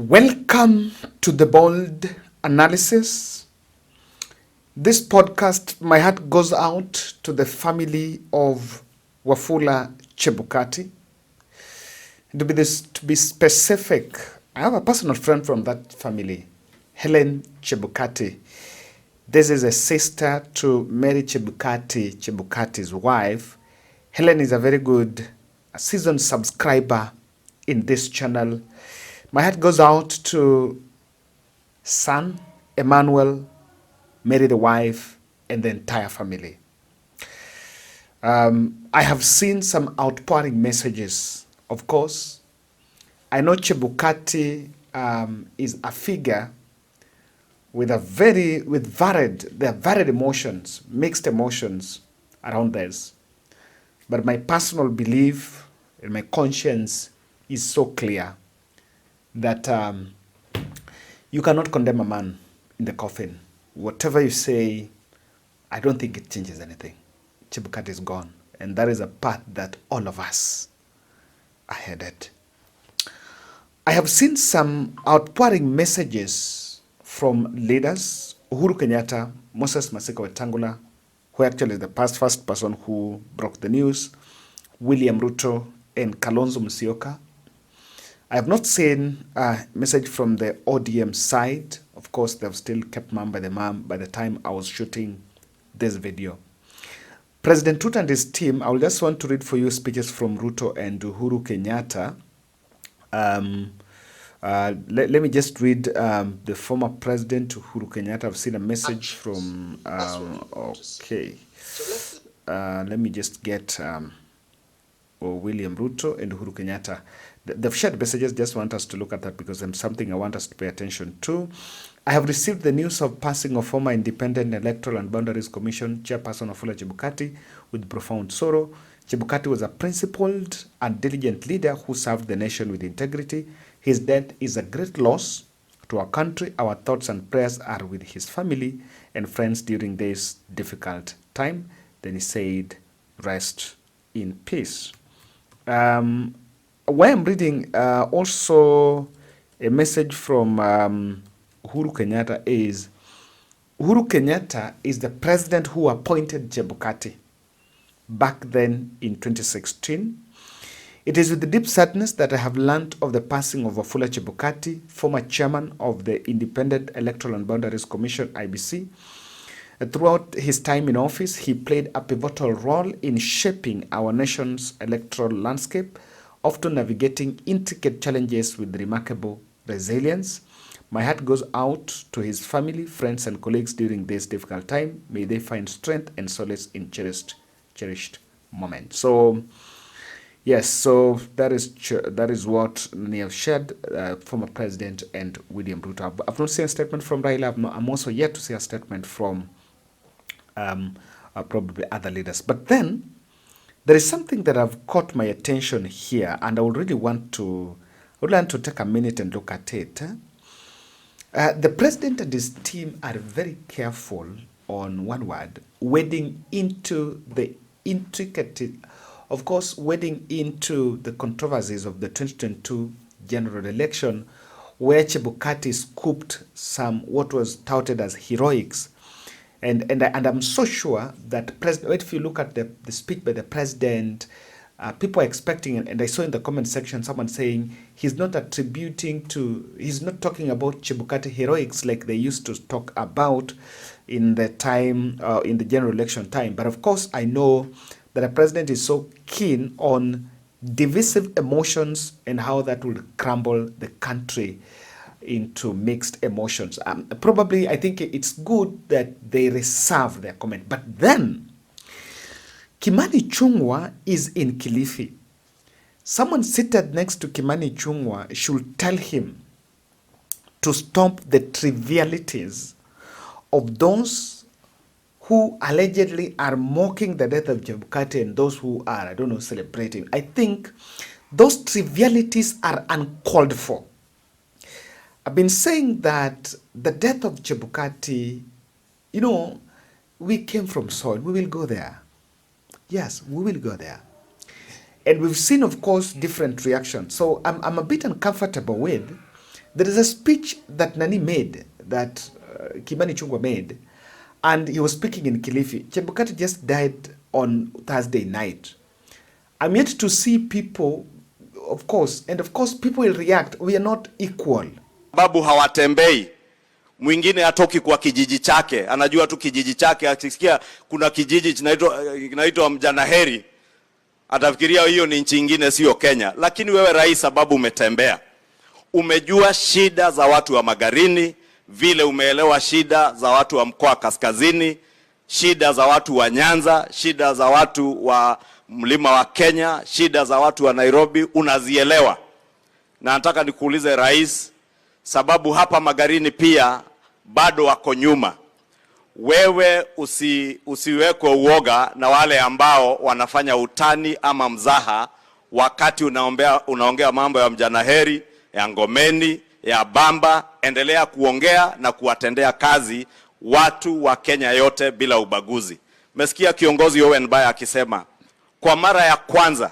Welcome to the Bold Analysis. This podcast, my heart goes out to the family of Wafula Chebukati. To be specific, I have a personal friend from that family, Helen Chebukati. This is a sister to Mary Chebukati, Chebukati's wife. Helen is a very good seasoned subscriber in this channel. My heart goes out to son, Emmanuel, Mary the wife, and the entire family. I have seen some outpouring messages. Of course, I know Chebukati is a figure with varied emotions, mixed emotions around this. But my personal belief and my conscience is so clear that you cannot condemn a man in the coffin. Whatever you say, I don't think it changes anything. Chebukati is gone, and that is a path that all of us are headed. I have seen some outpouring messages from leaders, Uhuru Kenyatta, Moses Masika Wetangula, who actually is the first person who broke the news, William Ruto, and Kalonzo Musyoka. I have not seen a message from the ODM side. Of course, they've still kept mum by the time I was shooting this video. President Ruto and his team, I will just want to read for you speeches from Ruto and Uhuru Kenyatta. Let me just read the former President Uhuru Kenyatta. I've seen a message from, okay. Let me just get William Ruto and Uhuru Kenyatta. They've shared messages, just want us to look at that because there's something I want us to pay attention to. I have received the news of passing of former Independent Electoral and Boundaries Commission Chairperson Wafula Chebukati with profound sorrow. Chebukati was a principled and diligent leader who served the nation with integrity. His death is a great loss to our country. Our thoughts and prayers are with his family and friends during this difficult time. Then he said, rest in peace. Why I'm reading also a message from Uhuru Kenyatta is, Uhuru Kenyatta is the president who appointed Chebukati back then in 2016. It is with deep sadness that I have learned of the passing of Wafula Chebukati, former chairman of the Independent Electoral and Boundaries Commission, IBC. Throughout his time in office, he played a pivotal role in shaping our nation's electoral landscape, often navigating intricate challenges with remarkable resilience. My heart goes out to his family, friends, and colleagues during this difficult time. May they find strength and solace in cherished moments. So, yes, so that is what they have shared, former President and William Ruto. I've not seen a statement from Raila. I'm also yet to see a statement from probably other leaders. But then, there is something that have caught my attention here, and I would really want to take a minute and look at it. The president and his team are very careful on one word, wading into the controversies of the 2022 general election, where Chebukati scooped some what was touted as heroics. And I'm so sure that if you look at the speech by the president, people are expecting, and I saw in the comment section someone saying he's not talking about Chebukati heroics like they used to talk about in the general election time. But of course, I know that the president is so keen on divisive emotions and how that will crumble the country into mixed emotions. Probably, I think it's good that they reserve their comment. But then, Kimani Ichun'gwa is in Kilifi. Someone seated next to Kimani Ichun'gwa should tell him to stop the trivialities of those who allegedly are mocking the death of Chebukati and those who are, celebrating. I think those trivialities are uncalled for. I've been saying that the death of Chebukati, we came from soil. We will go there. Yes, we will go there. And we've seen, of course, different reactions. So I'm a bit uncomfortable with There is a speech that Nani made, that Kimani Ichun'gwa made, and he was speaking in Kilifi. Chebukati just died on Thursday night. I'm yet to see people, of course, people will react. We are not equal. Babu hawatembei. Mwingine hatoki kwa kijiji chake, anajua tu kijiji chake, akisikia kuna kijiji kinaitwa Mjanaheri, atafikiria hiyo ni nchi nyingine, sio Kenya. Lakini wewe rais, sababu umetembea, umejua shida za watu wa Magarini, vile umeelewa shida za watu wa mkoa Kaskazini, shida za watu wa Nyanza, shida za watu wa mlima wa Kenya, shida za watu wa Nairobi, unazielewa. Na nataka nikuulize rais, sababu hapa Magarini pia bado wako nyuma. Wewe usiwekwe uoga na wale ambao wanafanya utani ama mzaha wakati unaongea mambo ya Mjanaheri, ya Ngomeni, ya Bamba. Endelea kuongea na kuwatendea kazi watu wa Kenya yote bila ubaguzi. Mesikia kiongozi Owen Baya akisema kwa mara ya kwanza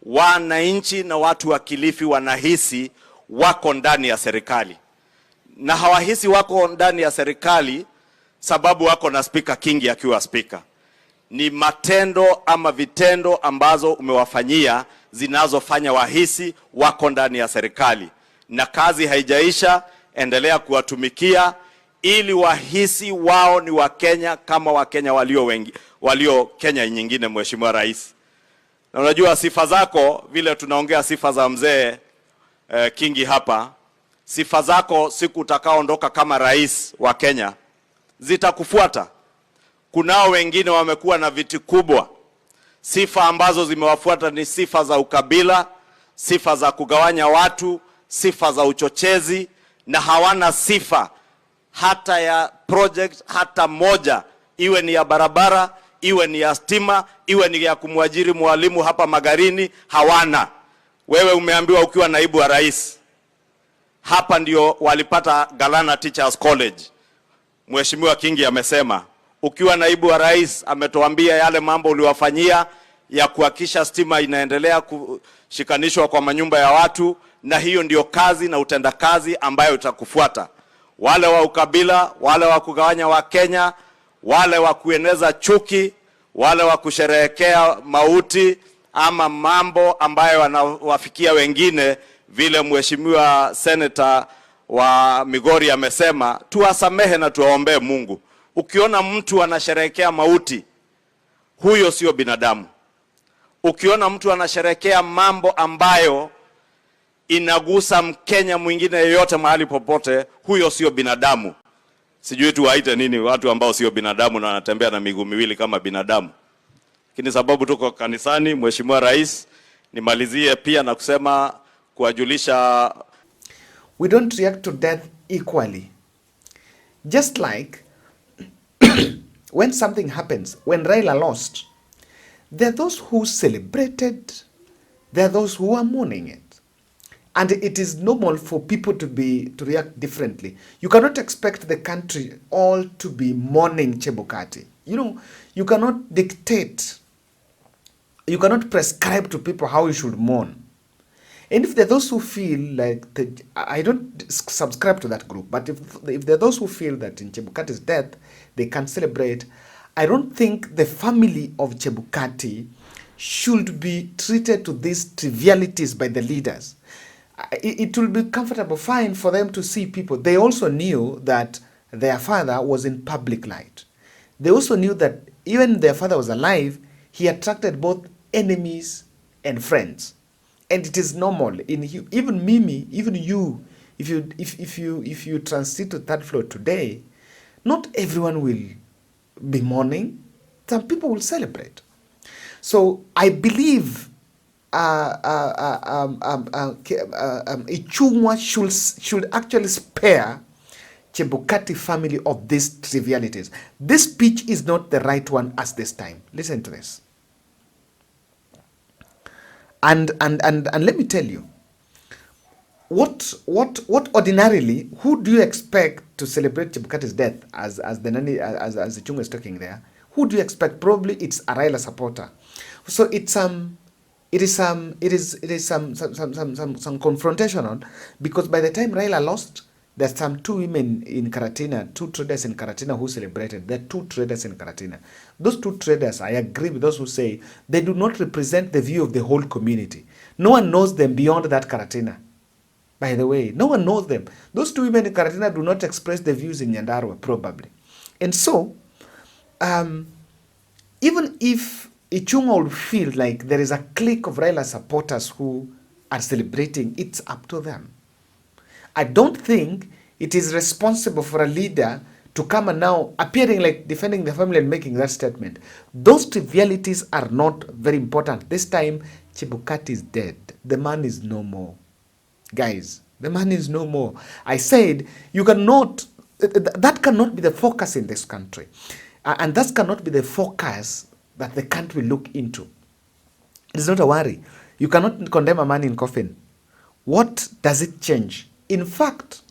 wananchi na watu wa Kilifi wanahisi wako ndani ya serikali, na hawahisi wako ndani ya serikali sababu wako na Speaker Kingi akiwa speaker. Ni matendo ama vitendo ambazo umewafanyia zinazofanya wahisi wako ndani ya serikali, na kazi haijaisha. Endelea kuwatumikia ili wahisi wao ni Wakenya kama Wakenya walio Kenya nyingine. Mheshimiwa Rais, na unajua sifa zako, vile tunaongea sifa za mzee Kingi hapa, sifa zako siku utakaoondoka kama rais wa Kenya zitakufuata. Kunao wengine wamekuwa na viti kubwa, sifa ambazo zimewafuata ni sifa za ukabila, sifa za kugawanya watu, sifa za uchochezi, na hawana sifa hata ya project hata moja, iwe ni ya barabara, iwe ni ya stima, iwe ni ya kumwajiri mwalimu hapa Magarini, hawana. Wewe umeambiwa ukiwa naibu wa rais, hapa ndio walipata Galana Teachers College. Mheshimiwa Kingi amesema ukiwa naibu wa rais, ametuambia yale mambo uliwafanyia ya kuhakikisha stima inaendelea kushikanishwa kwa manyumba ya watu, na hiyo ndio kazi na utendakazi ambayo utakufuata. Wale wa ukabila, wale wa kugawanya wa Kenya, wale wa kueneza chuki, wale wa kusherehekea mauti ama mambo ambayo wanawafikia wengine, vile Mheshimiwa Senator wa Migori amesema, tuwasamehe na tuwaombee Mungu. Ukiona mtu anasherehekea mauti, huyo sio binadamu. Ukiona mtu anasherehekea mambo ambayo inagusa Mkenya mwingine yeyote mahali popote, huyo sio binadamu. Sijui tuwaite nini watu ambao sio binadamu na wanatembea na miguu miwili kama binadamu. Lakini sababu tuko kanisani, Mheshimiwa Rais, nimalizie pia na kusema kuwajulisha, we don't react to death equally. Just like when something happens, when Raila lost, there are those who celebrated, there are those who are mourning it. And it is normal for people to react differently. You cannot expect the country all to be mourning Chebukati. You know, you cannot dictate, you cannot prescribe to people how you should mourn. And if there are those who feel like, I don't subscribe to that group, but if there are those who feel that in Chebukati's death, they can celebrate, I don't think the family of Chebukati should be treated to these trivialities by the leaders. It will be comfortable, fine for them to see people. They also knew that their father was in public light. They also knew that even their father was alive, he attracted both enemies and friends. And it is normal. Even Mimi, even you, if you transit to third floor today, not everyone will be mourning. Some people will celebrate. So I believe Ichun'gwa should actually spare Chebukati family of these trivialities. This speech is not the right one at this time. Listen to this. And let me tell you, what ordinarily, who do you expect to celebrate Chebukati's death as Ichun'gwa is talking there? Who do you expect? Probably it's a Raila supporter. So it's some confrontational, because by the time Raila lost, there's some two women in Karatina, two traders in Karatina who celebrated. There are two traders in Karatina. Those two traders, I agree with those who say they do not represent the view of the whole community. No one knows them beyond that Karatina. By the way, no one knows them. Those two women in Karatina do not express the views in Nyandarua, probably. And so, even if Ichun'gwa would feel like there is a clique of Raila supporters who are celebrating, it's up to them. I don't think it is responsible for a leader to come and now appearing like defending the family and making that statement. Those trivialities are not very important. This time, Chebukati is dead. The man is no more. Guys, the man is no more. I said, you cannot, that cannot be the focus in this country. And that cannot be the focus that the country look into. It's not a worry. You cannot condemn a man in coffin. What does it change? In fact,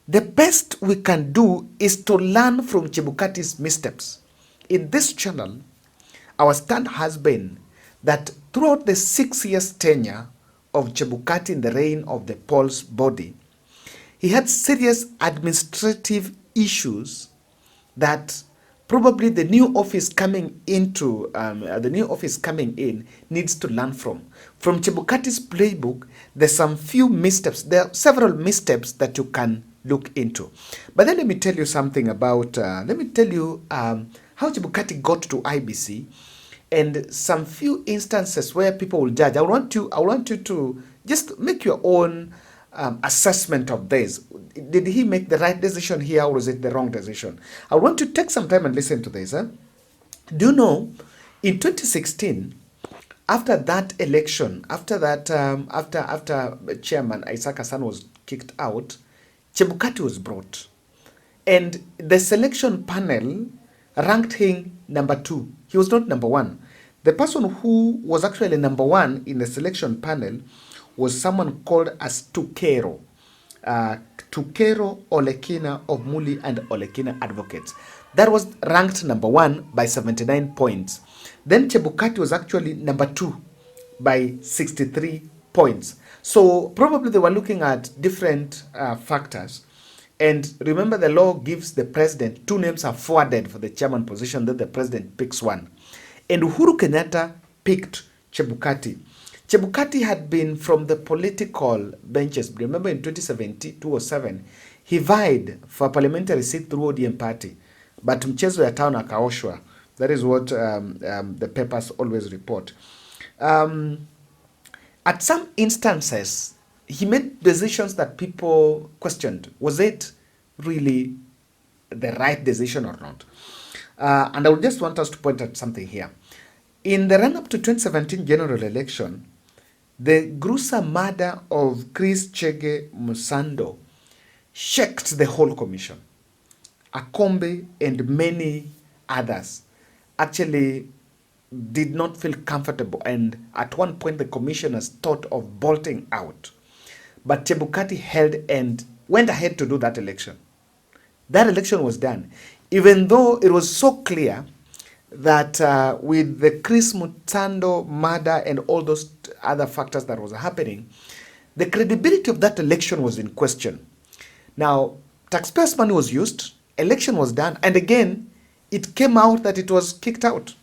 the best we can do is to learn from Chebukati's missteps. In this channel, our stand has been that throughout the 6 years tenure of Chebukati in the reign of the Paul's body, he had serious administrative issues that probably the new office coming in needs to learn from. From Chebukati's playbook, there's some few missteps. There are several missteps that you can look into. But then let me tell you something about, how Chebukati got to IBC and some few instances where people will judge. I want you to just make your own assessment of this. Did he make the right decision here, or was it the wrong decision? I want to take some time and listen to this. Do you know, in 2016, after that election, after Chairman Isaac Hassan was kicked out, Chebukati was brought. And the selection panel ranked him number 2. He was not number 1. The person who was actually number 1 in the selection panel was someone called as Tukero. Tukero Olekina of Muli and Olekina Advocates. That was ranked number 1 by 79 points. Then Chebukati was actually number 2 by 63 points. So probably they were looking at different factors. And remember, the law gives the president 2 names are forwarded for the chairman position, then the president picks one. And Uhuru Kenyatta picked Chebukati. Chebukati had been from the political benches. Remember in 2007, he vied for a parliamentary seat through ODM party. But mchezo ya town akaoshwa. That is what the papers always report. At some instances, he made decisions that people questioned. Was it really the right decision or not? And I would just want us to point out something here. In the run-up to 2017 general election, the gruesome murder of Chris Chege Musando shocked the whole commission. Akombe and many others actually did not feel comfortable, and at one point the commissioners thought of bolting out. But Chebukati held and went ahead to do that election. That election was done, even though it was so clear that with the Chris Musando murder and all those other factors that was happening, the credibility of that election was in question. Now, taxpayers' money was used, election was done, and again, it came out that it was kicked out.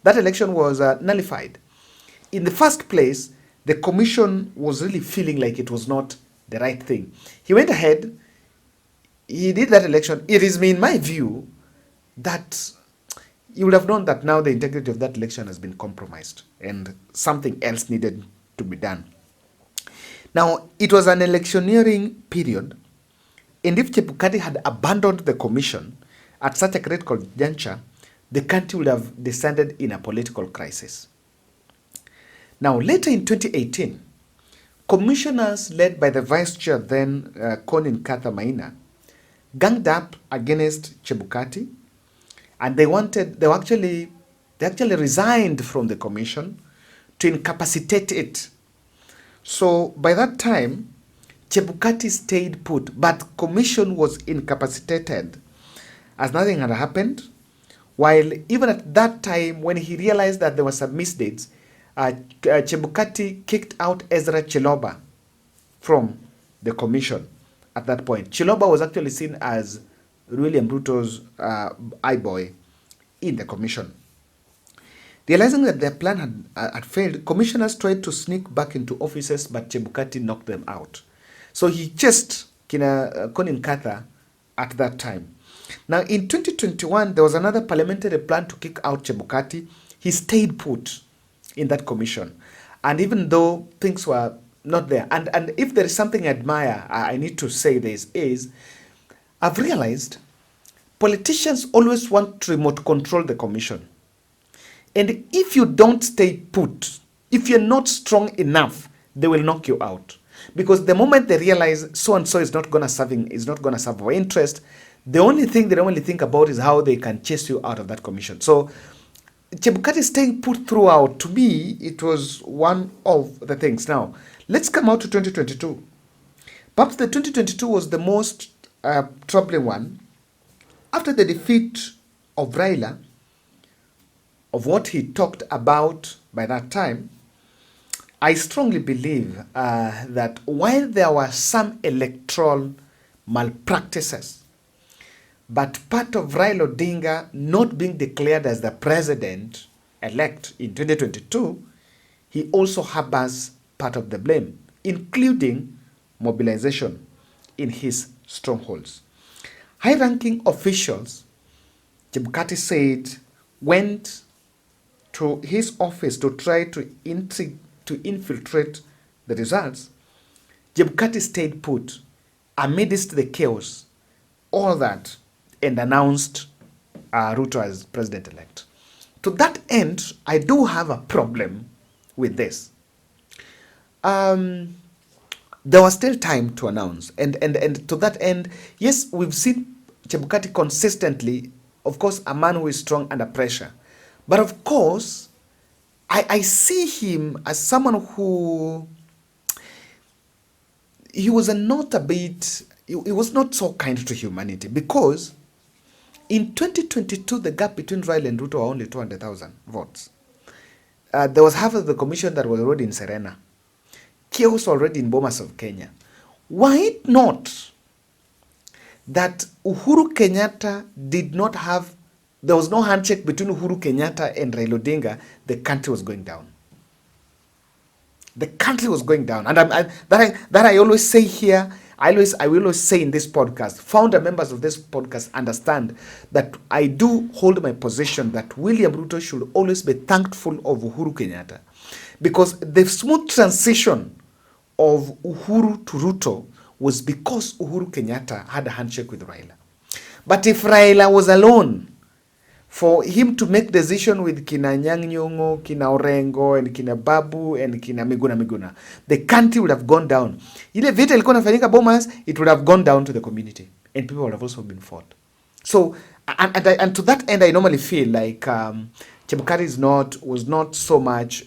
That election was nullified. In the first place, the commission was really feeling like it was not the right thing. He went ahead, he did that election. It is in my view that you would have known that now the integrity of that election has been compromised and something else needed to be done. Now, it was an electioneering period, and if Chebukati had abandoned the commission at such a critical juncture, the country would have descended in a political crisis. Now, later in 2018, commissioners led by the vice chair then, Conin Katha Maina, ganged up against Chebukati, and they actually resigned from the commission to incapacitate it. So by that time, Chebukati stayed put, but commission was incapacitated as nothing had happened. While even at that time, when he realized that there were some misdeeds, Chebukati kicked out Ezra Chiloba from the commission at that point. Chiloba was actually seen as William Ruto's eye boy in the commission. Realizing that their plan had failed, commissioners tried to sneak back into offices, but Chebukati knocked them out. So he chased Colin Katha at that time. Now, in 2021, there was another parliamentary plan to kick out Chebukati. He stayed put in that commission. And even though things were not there, and if there is something I admire, I need to say this, is I've realized politicians always want to remote control the commission. And if you don't stay put, if you're not strong enough, they will knock you out. Because the moment they realize so-and-so is not going to serve our interest, the only thing they normally think about is how they can chase you out of that commission. So Chebukati staying put throughout, to me, it was one of the things. Now, let's come out to 2022. Perhaps the 2022 was the most troubling one. After the defeat of Raila, of what he talked about by that time, I strongly believe that while there were some electoral malpractices, but part of Raila Odinga not being declared as the president-elect in 2022, he also harbors part of the blame, including mobilization in his strongholds. High-ranking officials, Chebukati said, went to his office to try to infiltrate the results. Chebukati stayed put amidst the chaos, all that, and announced Ruto as president-elect. To that end, I do have a problem with this. There was still time to announce. And to that end, yes, we've seen Chebukati consistently, of course, a man who is strong under pressure. But of course, I see him as someone who, he was not so kind to humanity, because in 2022, the gap between Raila and Ruto were only 200,000 votes. There was half of the commission that was already in Serena. Chaos already in Bomas of Kenya. Why not that Uhuru Kenyatta did not have, there was no handshake between Uhuru Kenyatta and Raila Odinga, the country was going down. The country was going down. And I always say here, I will always say in this podcast, founder members of this podcast understand that I do hold my position that William Ruto should always be thankful of Uhuru Kenyatta. Because the smooth transition of Uhuru to Ruto was because Uhuru Kenyatta had a handshake with Raila. But if Raila was alone, for him to make decision with kina Nyang'nyong'o, kina Orengo, and kina Babu, and kina Miguna, the country would have gone down. Ile vita ilikuwa inafanyika Bomas, it would have gone down to the community, and people would have also been fought. So, and to that end, I normally feel like Chebukati was not so much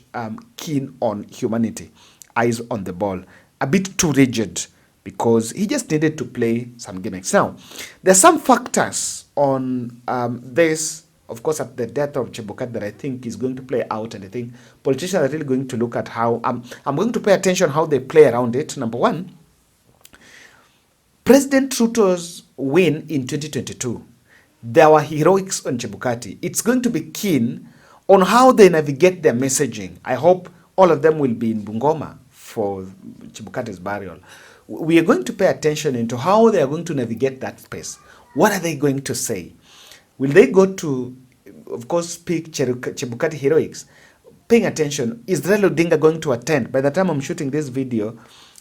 keen on humanity, eyes on the ball, a bit too rigid, because he just needed to play some gimmicks. Now, there are some factors on this, of course, at the death of Chebukati, that I think is going to play out, and I think politicians are really going to look at how, I'm going to pay attention how they play around it. Number one, President Ruto's win in 2022, there were heroics on Chebukati. It's going to be keen on how they navigate their messaging. I hope all of them will be in Bungoma for Chebukati's burial. We are going to pay attention into how they are going to navigate that space. What are they going to say? Will they go to, of course, speak Chebukati heroics? Paying attention, is Raila Odinga going to attend? By the time I'm shooting this video,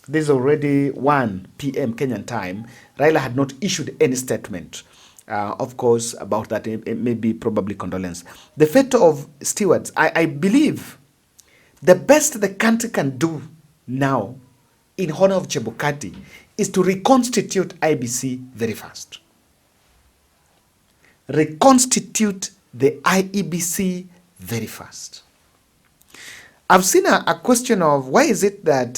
this is already 1 p.m. Kenyan time. Raila had not issued any statement, of course, about that. It may be probably condolence. The fate of stewards, I believe the best the country can do now in honor of Chebukati is to reconstitute IBC very fast. Reconstitute the IEBC very fast. I've seen a question of why is it that,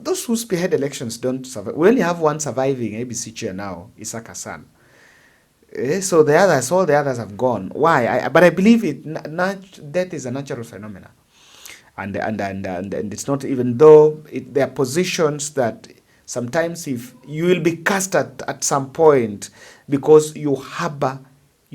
those who spearhead elections don't survive. We only have one surviving IEBC chair now, Isaka San. So the others, all the others have gone. Why? But I believe death is a natural phenomenon. And it's not, even though there are positions that sometimes if you will be cast at some point because you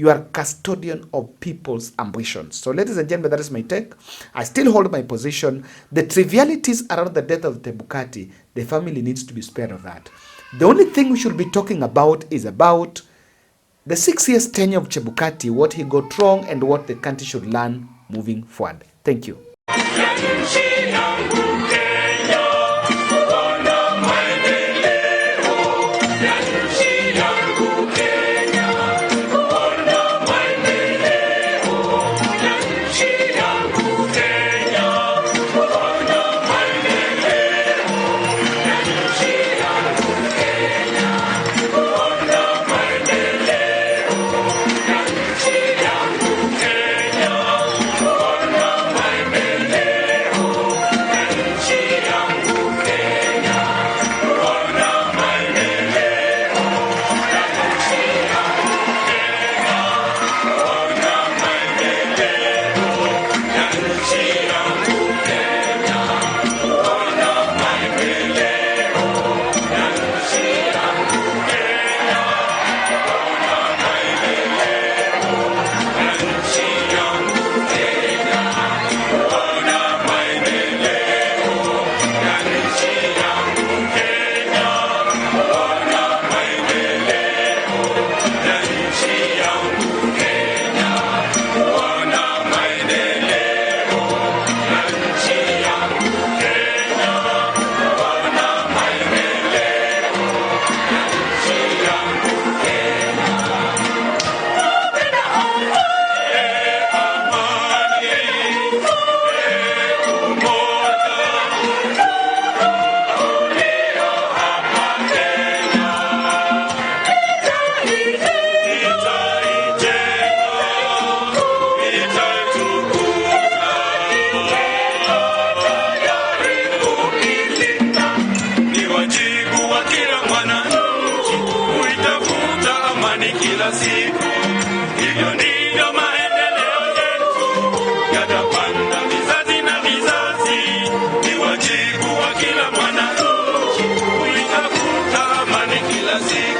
are custodian of people's ambitions. So ladies and gentlemen, that is my take. I still hold my position. The trivialities around the death of Chebukati, the family needs to be spared of that. The only thing we should be talking about is about the 6 years tenure of Chebukati, what he got wrong and what the country should learn moving forward. Thank you. Kila siku hivyo ndivyo maendeleo yetu yatapanda vizazi na vizazi. Ni wajibu wa kila mwananchi kuitafuta amani kila siku.